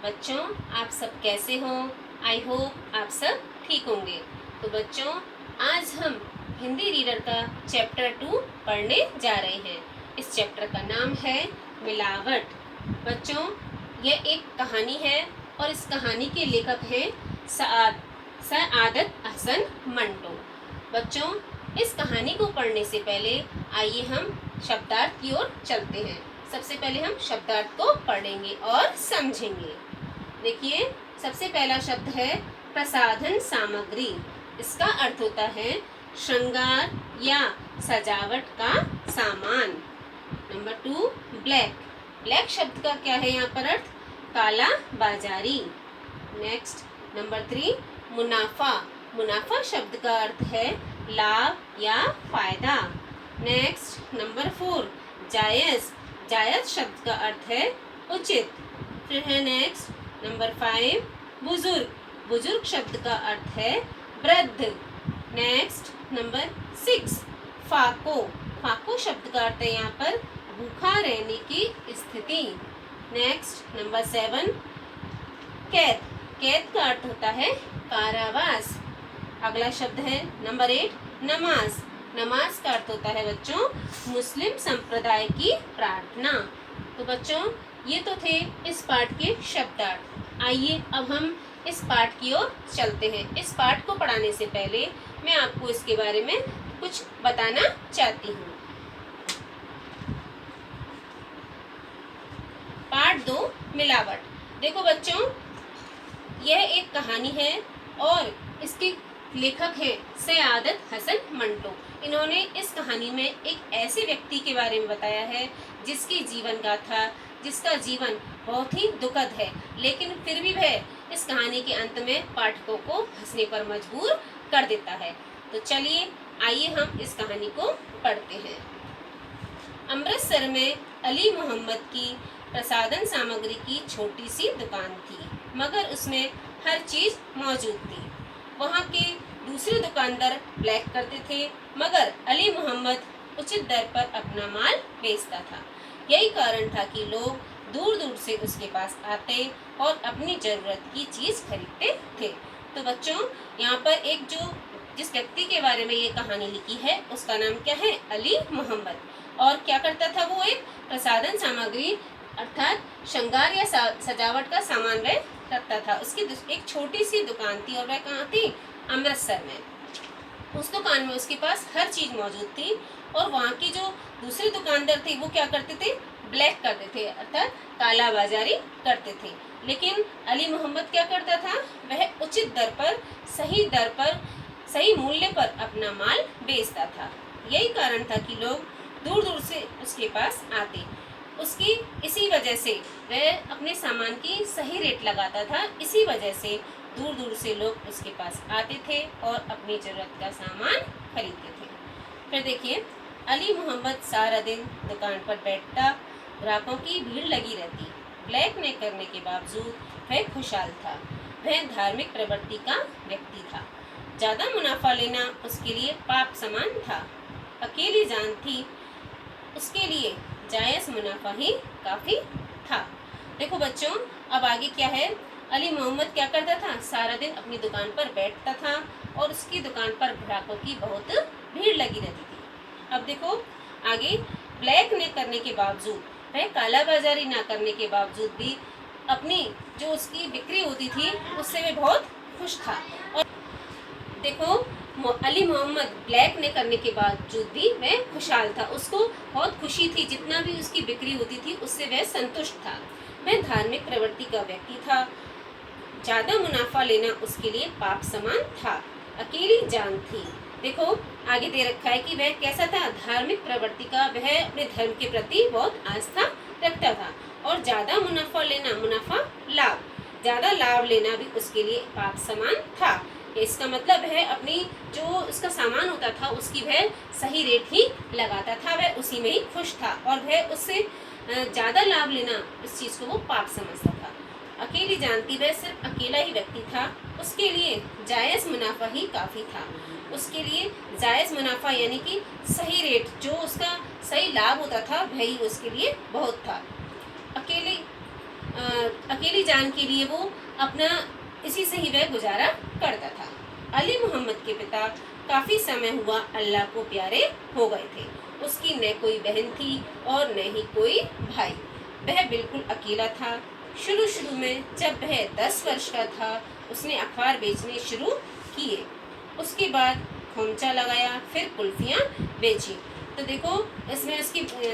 बच्चों, आप सब कैसे हो? आई होप आप सब ठीक होंगे। तो बच्चों, आज हम हिंदी रीडर का चैप्टर 2 पढ़ने जा रहे हैं। इस चैप्टर का नाम है मिलावट। बच्चों, यह एक कहानी है और इस कहानी के लेखक हैं सआदत हसन मंटो। बच्चों, इस कहानी को पढ़ने से पहले आइए हम शब्दार्थ की ओर चलते हैं। सबसे पहले हम शब्दार्थ को पढ़ेंगे और समझेंगे। देखिए, सबसे पहला शब्द है प्रसाधन सामग्री। इसका अर्थ होता है श्रृंगार या सजावट का सामान। Number 2, black. ब्लैक शब्द का क्या है यहाँ पर अर्थ? काला बाजारी। नेक्स्ट, नंबर 3, मुनाफा। मुनाफा शब्द का अर्थ है लाभ या फायदा। नेक्स्ट, नंबर 4, जायज। जायज शब्द का अर्थ है उचित। फिर है नेक्स्ट, नंबर 5, बुजुर्ग। बुजुर्ग शब्द का अर्थ है वृद्ध। Next, number 6, फाको। फाको शब्द का अर्थ है यहाँ पर भूखा रहने की स्थिति। नेक्स्ट, नंबर 7, कैद। कैद का अर्थ होता है कारावास। अगला शब्द है नंबर 8, नमाज। नमाज का अर्थ होता है बच्चों मुस्लिम संप्रदाय की प्रार्थना। तो बच्चों, ये तो थे इस पाठ के शब्दार्थ। आइए अब हम इस पाठ की ओर चलते हैं। इस पाठ को पढ़ाने से पहले मैं आपको इसके बारे में कुछ बताना चाहती हूँ। पाठ 2, मिलावट। देखो बच्चों, यह एक कहानी है और इसके लेखक हैं सआदत हसन मंटो। इन्होंने इस कहानी में एक ऐसे व्यक्ति के बारे में बताया है जिसकी जीवन गाथा, जिसका जीवन बहुत ही दुखद है, लेकिन फिर भी वह इस कहानी के अंत में पाठकों को हंसने पर मजबूर कर देता है। तो चलिए, आइए हम इस कहानी को पढ़ते हैं। अमृतसर में अली मोहम्मद की प्रसाधन सामग्री की छोटी सी दुकान थी, मगर उसमें हर चीज मौजूद थी। वहाँ के दूसरे दुकानदार ब्लैक करते थे, मगर अली मोहम्मद उचित दर पर अपना माल बेचता था। यही कारण था कि लोग दूर दूर से उसके पास आते और अपनी जरूरत की चीज खरीदते थे। तो बच्चों, यहाँ पर एक जिस व्यक्ति के बारे में ये कहानी लिखी है उसका नाम क्या है? अली मोहम्मद। और क्या करता था वो? एक प्रसाधन सामग्री अर्थात श्रृंगार या सजावट का सामान वह रखता था। उसकी एक छोटी सी दुकान थी और वह कहाँ थी? अमृतसर में। उस दुकान में उसके पास हर चीज मौजूद थी और वहाँ के जो दूसरे दुकानदार थे वो क्या करते थे? ब्लैक करते थे अर्थात काला बाजारी करते थे। लेकिन अली मोहम्मद क्या करता था? वह उचित दर पर सही मूल्य पर अपना माल बेचता था। यही कारण था कि लोग दूर दूर से उसके पास आते। उसकी इसी वजह से वह अपने सामान की सही रेट लगाता था। इसी वजह से दूर दूर से लोग उसके पास आते थे और अपनी ज़रूरत का सामान खरीदते थे। फिर देखिए, अली मोहम्मद सारा दिन दुकान पर बैठता, ग्राहकों की भीड़ लगी रहती। ब्लैक न करने के बावजूद वह खुशहाल था। वह धार्मिक प्रवृत्ति का व्यक्ति था। ज़्यादा मुनाफा लेना उसके लिए पाप समान था। अकेली जान थी, उसके लिए जायज़ मुनाफा ही काफ़ी था। देखो बच्चों, अब आगे क्या है? अली मोहम्मद क्या करता था? सारा दिन अपनी दुकान पर बैठता था और उसकी दुकान पर ग्राहकों की बहुत भीड़ लगी रहती थी। अब देखो आगे, ब्लैक न करने के बावजूद, वह काला बाजारी ना करने के बावजूद भी अपनी जो उसकी बिक्री होती थी उससे वह बहुत खुश था। और देखो, अली मोहम्मद ब्लैक ने करने के बावजूद भी वह खुशहाल था। उसको बहुत खुशी थी, जितना भी उसकी बिक्री होती थी उससे वह संतुष्ट था। वह धार्मिक प्रवृत्ति का व्यक्ति था। ज़्यादा मुनाफा लेना उसके लिए पाप समान था। अकेली जान थी। देखो आगे दे रखा है कि वह कैसा था? धार्मिक प्रवृत्ति का। वह अपने धर्म के प्रति बहुत आस्था रखता था। और ज़्यादा मुनाफा लेना, मुनाफा लाभ, ज़्यादा लाभ लेना भी उसके लिए पाप समान था। इसका मतलब है अपनी जो उसका सामान होता था उसकी वह सही रेट ही लगाता था, वह उसी में ही खुश था और वह उससे ज़्यादा लाभ लेना इस चीज़ को वो पाप समझता था। अकेली जानती, वह सिर्फ अकेला ही व्यक्ति था। उसके लिए जायज़ मुनाफा ही काफ़ी था। उसके लिए जायज़ मुनाफा यानी कि सही रेट, जो उसका सही लाभ होता था वही उसके लिए बहुत था। अकेली जान के लिए वो अपना इसी से ही वह गुजारा करता था। अली मोहम्मद के पिता काफ़ी समय हुआ अल्लाह को प्यारे हो गए थे। उसकी न कोई बहन थी और न ही कोई भाई। वह बिल्कुल अकेला था। शुरू में जब वह 10 वर्ष का था उसने अखबार बेचने शुरू किए। उसके बाद खोमचा लगाया, फिर कुल्फियाँ बेची। तो देखो इसमें उसकी